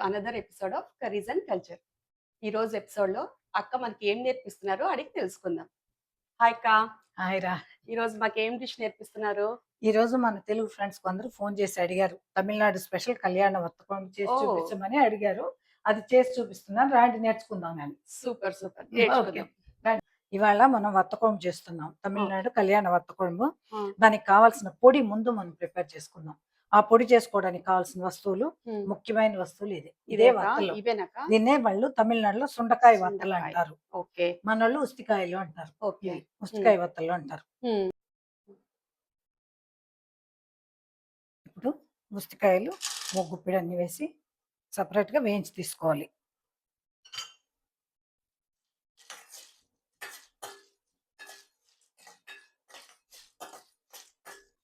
Another episode of curries and culture. ఈ రోజు ఎపిసోడ్‌లో అక్క మనకి ఏం నేర్పిస్తున్నారో అడిగి తెలుసుకుందాం. హాయ్ అక్క. హాయ్ రా. ఈ రోజు మాకేం డిష్ నేర్పిస్తున్నారు? ఈ రోజు మన తెలుగు ఫ్రెండ్స్ అందరూ ఫోన్ చేసి అడిగారు. తమిళనాడు స్పెషల్ కళ్యాణ వత్తకం చేసి ఓహ్! చూపించమని అడిగారు. అది చేసి చూపిస్తున్నాను. రాండి నేర్చుకుందాం అని. సూపర్. సూపర్. ఓకే. నేర్చుకుందాం. రండి. ఇవాళ మనం వత్తకోం చేస్తున్నాం. ఓకే. తమిళనాడు కళ్యాణ వత్తకోము. ఆ! దానికి కావాల్సిన పొడి ముందు మనం ప్రిపేర్ చేసుకుందాం. ఆ పొడి చేసుకోవడానికి కావాల్సిన వస్తువులు, హ్మ్. ముఖ్యమైన వస్తువులు ఇదే. ఇదే ఇదే అక్క? వత్తలు. ఇవేనక్క? దీన్నే వాళ్ళు తమిళనాడులో సుండకాయ వత్తలు సుండకాయ. అంటారు. ఓకే. మనోళ్ళు ఉస్తికాయలు అంటారు. ఓకే. ఇవి హ్మ్. ఉస్తికాయ వత్తలు అంటారు. హ్మ్. ఇప్పుడు ఉస్తికాయలు ఒక గుప్పెడు అన్ని వేసి సపరేట్గా వేయించి తీసుకోవాలి.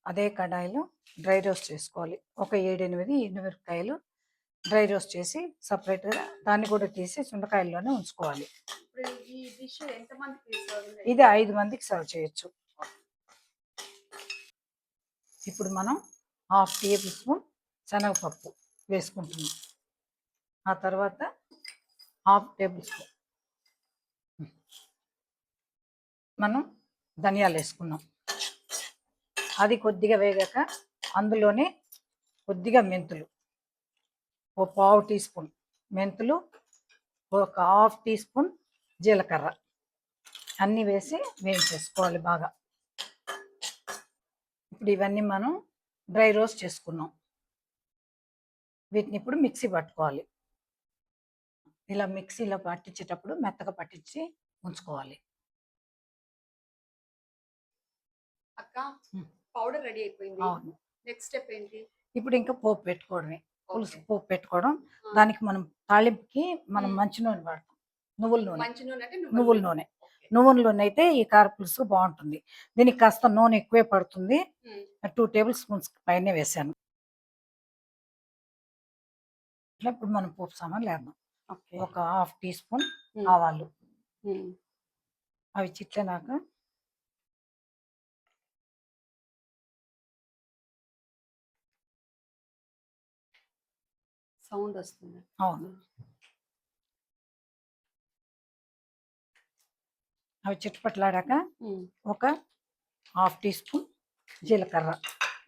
అదే కడాయిలో డ్రై రోస్ట్ చేసుకోవాలి. ఒక 7-8 ఎండుమిరపకాయలు డ్రై రోస్ట్ చేసి సపరేట్గా దాన్ని కూడా తీసి సుండకాయల్లోనే ఉంచుకోవాలి. ఇప్పుడు ఈ డిష్ ఎంతమందికి సర్వ్ ఇది చేయొచ్చు? 5 మందికి సర్వ్ చేయొచ్చు. ఇప్పుడు మనం 1/2 టేబుల్ స్పూన్ శనగపప్పు వేసుకుంటున్నాం. ఆ తర్వాత 1/2 టేబుల్ స్పూన్ మనం ధనియాలు వేసుకున్నాం. అది కొద్దిగా వేగాక అందులోనే కొద్దిగా మెంతులు, ఓ 1/4 టీ స్పూన్ మెంతులు, ఒక 1/2 టీ స్పూన్ జీలకర్ర అన్నీ వేసి వేయించేసుకోవాలి బాగా. ఇప్పుడు ఇవన్నీ మనం డ్రై రోస్ట్ చేసుకున్నాం. వీటిని ఇప్పుడు మిక్సీ పట్టుకోవాలి. ఇలా మిక్సీలో పట్టించేటప్పుడు మెత్తగా పట్టించి ఉంచుకోవాలి. అక్క పౌడర్ రెడీ అయిపోయింది. అవును. నెక్స్ట్ స్టెప్ ఏంటి? ఇప్పుడు ఇంకా పోపు పెట్టుకోవడమే. పులుసు ఓకే. పోపు పెట్టుకోవడం. ఆ! దానికి మనం తాలింపుకి మనం హ్మ్. మంచి నూనె వాడతాం. నువ్వుల నూనె. మంచి నూనె అంటే నువ్వుల నువ్వుల నూనె. ఓకే. నువ్వుల నూనె అయితే ఈ కార పులుసు బాగుంటుంది. దీనికి కాస్త నూనె ఎక్కువే పడుతుంది. హ్మ్. 2 టేబుల్ స్పూన్స్ పైనే వేసాను. ఇట్లా ఇప్పుడు మనం పోపు సామాన్లు వేద్దాం. ఓకే. ఒక 1/2 టీ స్పూన్ హ్మ్. ఆవాలు. హ్మ్. అవి చిట్లినాక సౌండ్ వస్తుంది. అవును. అవి చిటపటలాడాక హ్మ్. ఒక 1/2 టీ స్పూన్ జీలకర్ర.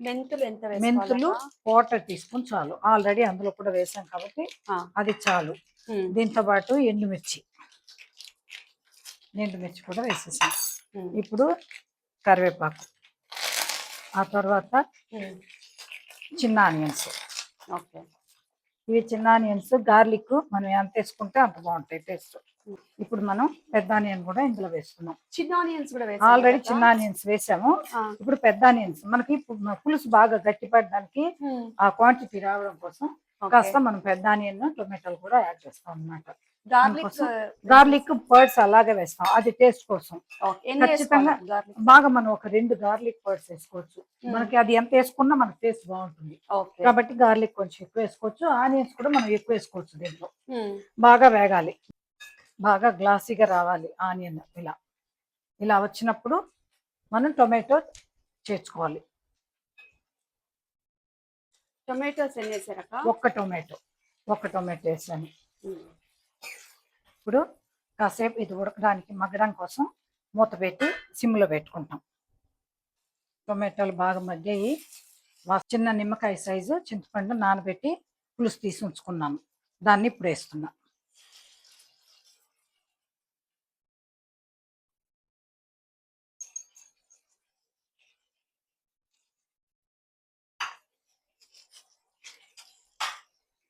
మెంతులు ఎంత మెంతులు వేసుకోవాలక్క? 1/4 టీ స్పూన్ చాలు. ఆల్రెడీ అందులో కూడా వేసాం కాబట్టి ఆ! అది చాలు. హ్మ్. దీంతో పాటు ఎండుమిర్చి కూడా వేసేసాం. హ్మ్. ఇప్పుడు కరివేపాకు, ఆ తర్వాత హ్మ్. చిన్న ఆనియన్స్. ఓకే. ఇవి చిన్న ఆనియన్స్, గార్లిక్ మనం ఎంత వేసుకుంటే అంత బాగుంటాయి టేస్ట్. హ్మ్. ఇప్పుడు మనం పెద్ద ఆనియన్ కూడా ఇందులో వేస్తున్నాం. చిన్న ఆనియన్స్ కూడా వేసాలా ఆల్రెడీ అక్క? చిన్న ఆనియన్స్ వేసాము. ఆ! ఇప్పుడు పెద్ద ఆనియన్స్ మనకి పులుసు బాగా గట్టిపడడానికి హ్మ్. ఆ క్వాంటిటీ రావడం కోసం ఓకే. కాస్త మనం పెద్ద ఆనియన్, టొమాటోలు కూడా యాడ్ చేస్తాం అన్నమాట. గార్లిక్ అందుకోసం ఎంత గార్లిక్ వేసాలి? పర్డ్స్ అలాగే వేస్తాం. అది టేస్ట్ కోసం. ఓకే. ఎన్ని ఖచ్చితంగా వేసుకోవాలక్క గార్లిక్? బాగా మనం ఒక 2 గార్లిక్ పర్డ్స్ వేసుకోవచ్చు. హ్మ్. మనకి అది ఎంత వేసుకున్నా మనకి టేస్ట్ బాగుంటుంది. ఓకే. కాబట్టి గార్లిక్ కొంచెం ఎక్కువ వేసుకోవచ్చు. ఆనియన్స్ కూడా మనం ఎక్కువ వేసుకోవచ్చు దీంట్లో. హ్మ్. బాగా వేగాలి. బాగా గ్లాసీగా రావాలి ఆనియన్ ఇలా. ఇలా వచ్చినప్పుడు మనం టొమాటో చేర్చుకోవాలి. టొమాటోస్ ఎన్ని వేసారక్క? ఒక్క టొమాటో వేసాను. హ్మ్. ఇప్పుడు కాసేపు ఇది ఉడకడానికి మగ్గడం కోసం మూత పెట్టి సిమ్లో పెట్టుకుంటాం. టొమాటోలు బాగా మగ్గాయి. చిన్న నిమ్మకాయ సైజు చింతపండు నానబెట్టి పులుసు తీసి ఉంచుకున్నాను. దాన్ని ఇప్పుడు వేస్తున్నా.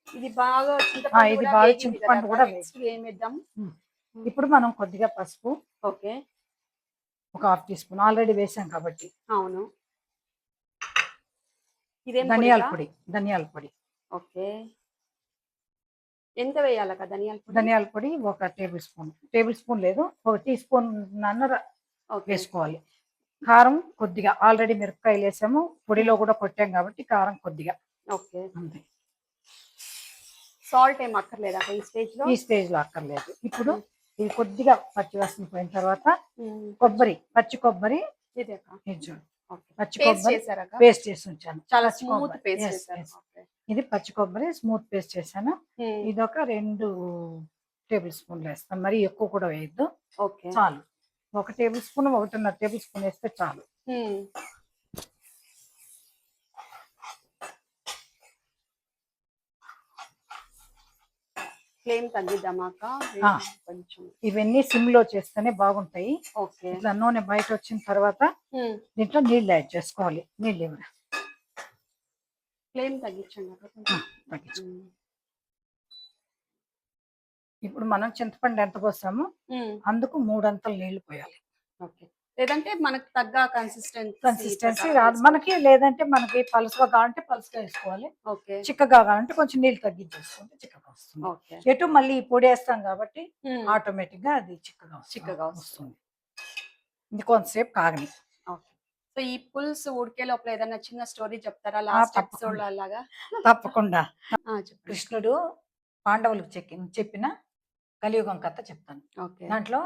ఇది బాగా చింతపండు ఇది కూడా బాగా వేగింది కదా చింతపండు అక్క? కూడా నెక్స్ట్ ఏమేద్దాం? ఉమ్. ఇప్పుడు మనం కొద్దిగా పసుపు, ఓకే. ఒక 1/2 టీ స్పూన్ ఆల్రెడీ వేసాం కాబట్టి. అవును. ఇదేం ధనియాల పొడికా? పొడి. ఓకే. ఎంత వేయాలక్క ధనియాల పొడి? ధనియాల పొడి ఒక టేబుల్ స్పూన్ లేదు, ఒక టీ స్పూన్ నన్నర ఓకే. వేసుకోవాలి. కారం కొద్దిగా, ఆల్రెడీ మిరపకాయలు వేసాము, పొడిలో హ్మ్. కూడా కొట్టాం కాబట్టి కారం కొద్దిగా ఓకే. అంతే. సాల్ట్ ఏం అక్కర్లేదా ఈ స్టేజ్‌లో? ఈ స్టేజ్లో అక్కర్లేదు. ఇప్పుడు హ్మ్. ఇది కొద్దిగా పచ్చి వాసన పోయిన తర్వాత హ్మ్. పచ్చి కొబ్బరి ఇదే అక్క. ఇది చూడు. ఓకే. పచ్చి పేస్ట్ కొబ్బరి చేసారక్క? పేస్ట్ చేసి ఉంచాను. చాలా పచ్చి స్మూత్ కొబ్బరి పేస్ట్ చేసారు. ఓకే. ఇది పచ్చి కొబ్బరి స్మూత్ పేస్ట్ చేశాను. హ్మ్. ఇదొక 2 టేబుల్ స్పూన్లు వేస్తాను. మరీ ఎక్కువ కూడా వేయొద్దు. ఓకే. చాలు. 1 టేబుల్ స్పూన్, 1.5 టేబుల్ స్పూన్ వేస్తే చాలు. హ్మ్. ఫ్లేమ్ తగ్గిద్దామా అక్క? ఆ! కొంచెం. ఇవన్నీ సిమ్‌లో చేస్తేనే బాగుంటాయి. ఓకే. ఇట్లా నూనె బయటొచ్చిన తర్వాత హ్మ్. దీంట్లో నీళ్ళు యాడ్ చేసుకోవాలి. నీళ్ళివ్వరా. ఫ్లేమ్ తగ్గించండి అక్క ఆ! కొంచెం. తగ్గించు. హ్మ్. ఇప్పుడు మనం చింతపండు ఎంత పోసామో హ్మ్. అందుకు 3 అంతలు నీళ్లు పోయాలి. ఓకే. లేదంటే మనకు తగ్గ కన్సిస్టెన్సీ కన్సిస్టెన్సీ ప్రకారం రాదు. మనకి వేసుకోవచ్చా? లేదంటే మనకి పలుచగా కావాలంటే పలుచగా వేసుకోవాలి. ఓకే. చిక్కగా కావాలంటే కొంచెం నీళ్ళు తగ్గించేసుకుంటే చిక్కగా వస్తుంది. ఓకే. ఎటు మళ్ళీ ఈ పొడేస్తాం కాబట్టి హ్మ్. ఆటోమేటిక్‌గా అది చిక్కగా వస్తది. వస్తుంది. ఇది కొంతసేపు కాగని. ఓకే. సో, ఈ పులుసు ఉడికే లోపల ఏదన్నా చిన్న స్టోరీ చెప్తారా? ఆ! లాస్ట్ తప్పకుండా. ఎపిసోడ్‌లో అలాగా? తప్పకుండా. ఆ! చెప్పండి. కృష్ణుడు పాండవులకు చెప్పిన కలియుగం కథ చెప్తాను. ఓకే. దాంట్లో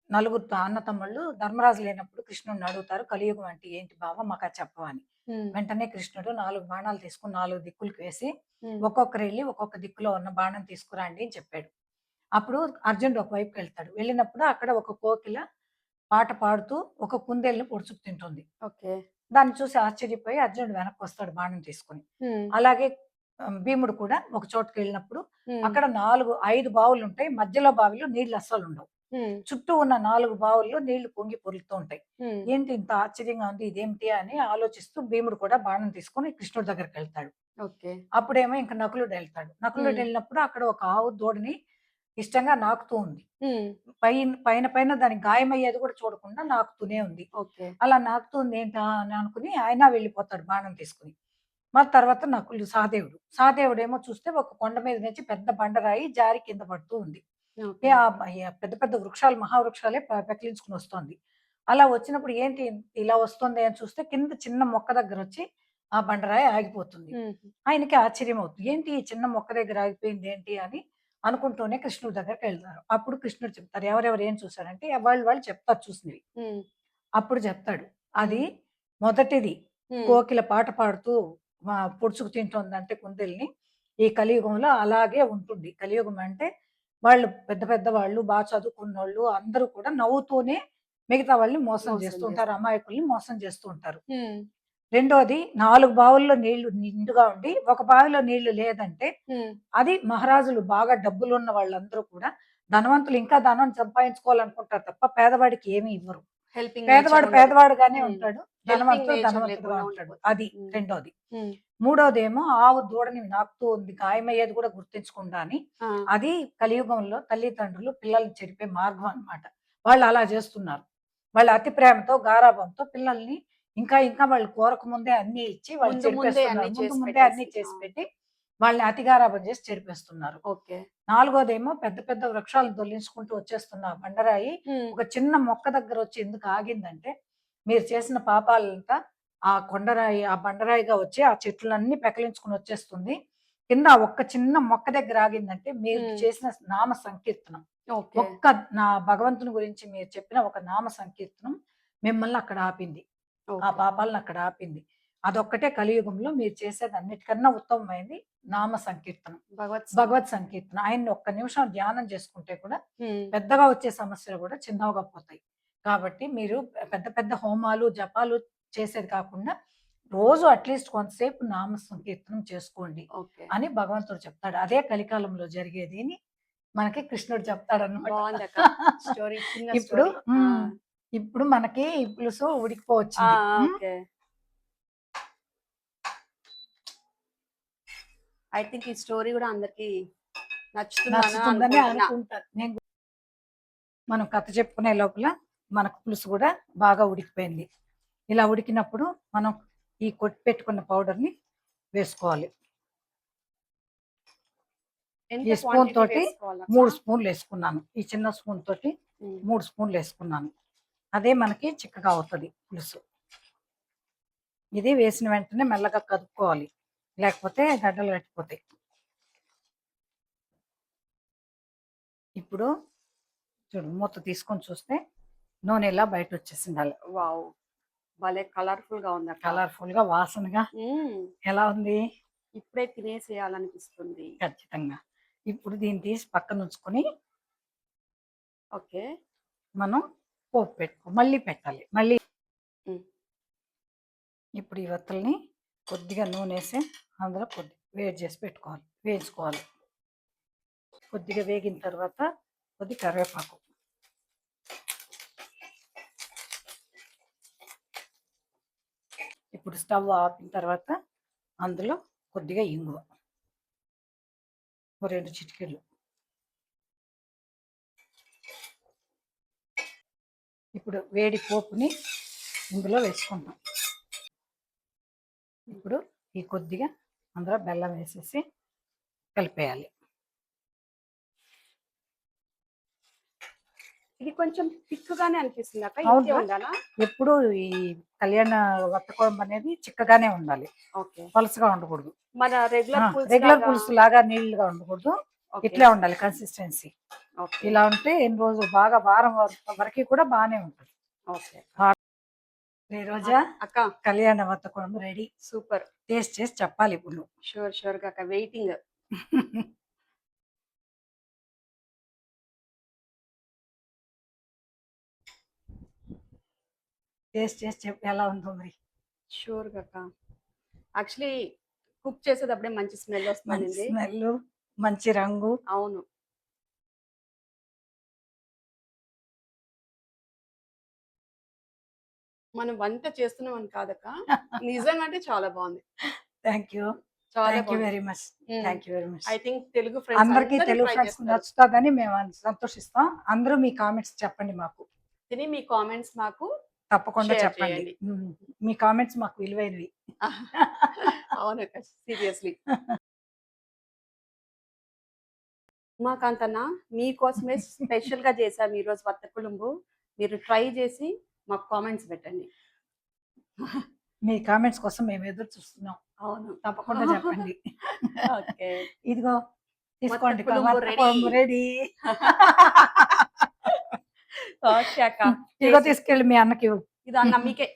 నలుగురు అన్నతమ్ముళ్ళు ధర్మరాజు లేనప్పుడు కృష్ణుడిని అడుగుతారు. కలియుగం అంటే ఏంటి బావ మాకది చెప్పవా అని. హ్మ్. వెంటనే కృష్ణుడు 4 బాణాలు తీసుకొని 4 దిక్కులకి వేసి హ్మ్. ఒక్కొక్కరెళ్లి ఒక్కొక్క దిక్కులో ఉన్న బాణం తీసుకురండి అని చెప్పాడు. అప్పుడు అర్జునుడు ఒకవైపుకెళ్తాడు. వెళ్ళినప్పుడు అక్కడ ఒక కోకిల పాట పాడుతూ ఒక కుందేలుని పొడుచుకు తింటుంది. ఓకే. దాన్ని చూసి ఆశ్చర్యపోయి అర్జునుడు వెనక్కొస్తాడు బాణం తీసుకొని. హ్మ్. అలాగే భీముడు కూడా ఒక చోటుకెళ్ళినప్పుడు హ్మ్. అక్కడ 5 బావులుంటాయి. మధ్యలో బావిలో నీళ్ళు అస్సలుండవు. హ్మ్. చుట్టూ ఉన్న 4 బావుల్లో నీళ్లు పొంగి పొర్లుతూ ఉంటాయి. హ్మ్. ఏంటి ఇంత ఆశ్చర్యంగా ఉంది ఇదేమిటి అని ఆలోచిస్తూ భీముడు కూడా బాణం తీసుకొని కృష్ణుడి దగ్గరికెళ్తాడు. ఓకే. అప్పుడేమో ఇంక నకులుడెళ్తాడు. హ్మ్. నకులుడెళ్ళినప్పుడు అక్కడ ఒక ఆవు దూడని ఇష్టంగా నాకుతూ ఉంది. హ్మ్. పైన దానికి గాయమయ్యేది కూడా చూడకుండా నాకుతూనే ఉంది. ఓకే. అలా నాకుతుంది ఏంటా అని అనుకుని ఆయన వెళ్ళిపోతాడు బాణం తీసుకొని. మరి తర్వాత నకులుడు సహదేవుడు. సహదేవుడేమో చూస్తే ఒక కొండ మీద నుంచి పెద్ద బండరాయి జారి కింద పడుతూ ఉంది. ఓకే. పెద్ద పెద్ద వృక్షాలు మహావృక్షాలే పెకిలించుకొని వస్తోంది. అలా వచ్చినప్పుడు ఏంటి ఇలా వస్తుంది అని చూస్తే కింద చిన్న మొక్క దగ్గరొచ్చి ఆ బండరాయి ఆగిపోతుంది. హుహు. ఆయనకి ఆశ్చర్యమవుతుంది. ఏంటి ఈ చిన్న మొక్క దగ్గర ఆగిపోయింది ఏంటి అని అనుకుంటూనే కృష్ణుడి దగ్గరికెళ్తారు. అప్పుడు కృష్ణుడు చెప్తారు. ఎవరెవరు ఏం చూసారంటే వాళ్ళు చెప్తారు చూసినవి. హ్మ్. అప్పుడు చెప్తాడు. అది హ్మ్. మొదటిది హ్మ్. కోకిల పాట పాడుతూ పొడుచుకు తింటోందంటే కుందేలుని. ఈ కలియుగంలో అలాగే ఉంటుంది. కలియుగం అంటే వాళ్ళు పెద్ద పెద్ద వాళ్ళు చదువుకున్నోళ్ళు అందరూ కూడా నవ్వుతూనే మిగతా వాళ్ళని మోసం మోసం చేస్తూ ఉంటారు. చేస్తారు. అమాయకుల్ని మోసం చేస్తూ ఉంటారు. హ్మ్. రెండోది 4 బావుల్లో నీళ్లు నిండుగా ఉండి, ఒక బావిలో నీళ్లు లేదంటే, హ్మ్. అది మహారాజులు బాగా డబ్బులున్న వాళ్ళందరూ కూడా ధనవంతులు ఇంకా ధనం సంపాదించుకోవాలనుకుంటారు తప్ప పేదవాడికి ఏమి ఇవ్వరు. హెల్పింగ్ నేచర్ పేదవాడు ఉండదు. పేదవాడుగానే హ్మ్. ఉంటాడు. హెల్పింగ్ ధనవంతుడు నేచర్ ధనవంతుడుగా లేకుండా ఉంటాడు. ఉండిపోతది. అది హ్మ్. రెండోది. హ్మ్. మూడోదేమో ఆవు దూడని నాకుతూ ఉంది. గాయమయ్యేది కూడా గుర్తించకుండా అని. ఆ! అది కలియుగంలో తల్లిదండ్రులు పిల్లల్ని చెరిపే మార్గం అన్నమాట. వాళ్ళు అలా చేస్తున్నారు. వాళ్ళ అతి ప్రేమతో, గారాబంతో పిల్లల్ని ఇంకా ఇంకా వాళ్ళు కోరక ముందే అన్నీ ఇచ్చి వాళ్ళు ముందు ముందే అన్నీ చెరిపేస్తున్నారు. ముందు చేసి ముందే అన్నీ పెట్టేసి. ఆ! చేసి పెట్టి వాళ్ళని అతి గారాబం చేసి చెరిపేస్తున్నారు. ఓకే. నాలుగోదేమో పెద్ద పెద్ద వృక్షాలను దొర్లించుకుంటూ వచ్చేస్తున్న ఆ బండరాయి హ్మ్. ఒక చిన్న మొక్క దగ్గరొచ్చి ఎందుకు ఆగిందంటే, మీరు చేసిన పాపాలంతా ఆ కొండరాయి, ఆ బండరాయిగా వచ్చి ఆ చెట్లన్నీ పెకలించుకొని వచ్చేస్తుంది. కింద ఆ ఒక్క చిన్న మొక్క దగ్గర ఆగిందంటే, మీరు హ్మ్. చేసిన నామ సంకీర్తనం. ఓకే. ఒక్క నా భగవంతుని గురించి మీరు చెప్పిన ఒక నామ సంకీర్తనం మిమ్మల్ని అక్కడ ఆపింది. ఆ ఓకే. పాపాలను అక్కడ ఆపింది. అదొక్కటే కలియుగంలో మీరు చేసేది అన్నిటికన్నా ఉత్తమమైంది నామ సంకీర్తనం. భగవత్ భగవత్ సంకీర్తన. సంకీర్తన. ఆయన్ని ఒక్క నిమిషం ధ్యానం చేసుకుంటే కూడా హ్మ్. పెద్దగా వచ్చే సమస్యలు కూడా చిన్నవిగా పోతాయి. కాబట్టి మీరు పెద్ద పెద్ద హోమాలు, జపాలు చేసేది కాకుండా రోజు అట్‌లీస్ట్ కొంతసేపు నామ సంకీర్తనం చేసుకోండి ఓకే. అని భగవంతుడు చెప్తాడు. అదే కలికాలంలో జరిగేది అని మనకి కృష్ణుడు చెప్తాడన్నమాట. బావుందక్క. స్టోరీ చిన్న ఇప్పుడు స్టోరీ. ఆ! ఇప్పుడు మనకి ఈ పులుసు ఆ! ఉడికిపోవచ్చింది. ఆ! ఓకే. ఐ థింక్ ఈ స్టోరీ గూడా అందరికి నచ్చుతుందని నచ్చుతుందని అనుకుంటున్నా. అనుకుంటాను. మనం కథ చెప్పుకునే లోపల మనకు పులుసు కూడా బాగా ఉడికిపోయింది. ఇలా ఉడికినప్పుడు మనం ఈ కొట్టి పెట్టుకున్న పౌడర్‌ని వేసుకోవాలి. ఎంత ఈ స్పూన్ క్వాంటిటీ తోటి వేసుకోవాలక్క? 3 స్పూన్‌లేసుకున్నాను. ఈ చిన్న స్పూన్ తోటి హ్మ్. 3 స్పూన్‌లేసుకున్నాను. అదే మనకి చిక్కగా అవుతది పులుసు. ఇది వేసిన వెంటనే మెల్లగా కదుపుకోవాలి. లేకపోతే గడ్డలు కట్టిపోతాయి. ఇప్పుడు చూడు మూత తీసుకొని చూస్తే నూనె ఇలా బయటొచ్చేసిండాలి. వావ్! భలే కలర్‌ఫుల్‌గా ఉందక్క. కలర్‌ఫుల్‌గా, వాసనగా హ్మ్. ఎలా ఉంది? ఇప్పుడే తినేసేయాలనిపిస్తుంది. ఖచ్చితంగా. ఇప్పుడు దీన్ని తీసి పక్కన ఉంచుకొని ఓకే. మనం పోపు మళ్ళీ పెట్టాలి. మళ్ళీ హ్మ్. ఇప్పుడు ఈ వత్తల్ని కొద్దిగా నూనేసి అందులో వేడి చేసి పెట్టుకోవాలి, వేయించుకోవాలి. కొద్దిగా వేగిన తర్వాత కొద్ది కరివేపాకు, ఇప్పుడు స్టవ్ ఆపిన తర్వాత అందులో కొద్దిగా ఇంగువ, ఓ 2 చిటికెళ్ళు. ఇప్పుడు వేడి పోపుని ఇందులో వేసుకుంటాం. ఇప్పుడు ఈ కొద్దిగా అందులో బెల్లం వేసేసి కలిపేయాలి. ఇది కొంచెం తిక్కుగానే అనిపిస్తుంది అక్క. ఇంతే అవునా? ఉండాలా? ఎప్పుడు ఈ కళ్యాణ వత్తకోంబ అనేది చిక్కగానే ఉండాలి, ఓకే. పలుసగా ఉండకూడదు. మన రెగ్యులర్ పులుసు రెగ్యులర్ లాగా. పులుసు లాగా నీళ్ళుగా ఉండకూడదు, ఓకే. ఇట్లా ఉండాలి కన్సిస్టెన్సీ. ఓకే. ఇలా ఉంటే ఎన్ని రోజులు బాగా వారం వరకు కూడా బాగానే ఉంటుంది. ఓకే. ఈ రోజా అక్క కళ్యాణ వత్తకోంబ రెడీ. సూపర్. టేస్ట్ చేసి చెప్పాలి ఇప్పుడు నువ్వు. షూర్ గా అక్క. వెయిటింగ్. టేస్ట్ చేసి చెప్పు ఎలా ఉందో మరి. షూర్ గా అక్క. యాక్చువల్లీ కుక్ చేసేటప్పుడే మంచి స్మెల్ మంచి వస్తుంది. స్మెల్, మంచి రంగు. అవును. మనం వంట చేస్తున్నాం అని కాదక్క. నిజంగా అంటే చాలా బాగుంది. థ్యాంక్ యూ, చాలా థ్యాంక్ యూ బాగుంది. Very much, thank you very much. I think Telugu friends అందరికీ అందరూ తెలుగు ట్రై ఫ్రెండ్స్ చేస్తారు. నచ్చుతుందని మేము సంతోషిస్తాం. అందరూ మీ కామెంట్స్ చెప్పండి మాకు, తిని మీ కామెంట్స్ మాకు తప్పకుండా షేర్ చెప్పండి. చేయండి. మీ కామెంట్స్ మాకు విలువైనవి. అవునక్క. సీరియస్లీ. ఉమాకాంతన్న మీకోసమే స్పెషల్ గా చేశాము ఈరోజు వత్తకుళంబు. మీరు ట్రై చేసి మాకు కామెంట్స్ పెట్టండి. మీ కామెంట్స్ కోసం మేము ఎదురు చూస్తున్నాం. అవును. తప్పకుండా చెప్పండి. ఓకే. ఇదిగో తీసుకోండి, వత్తకుళంబు రెడీ. రెడీ. ఓకే అక్క. ఇదిగో తీసుకెళ్ళి మీ అన్నకి ఇవ్వు. ఇది అన్న మీకే.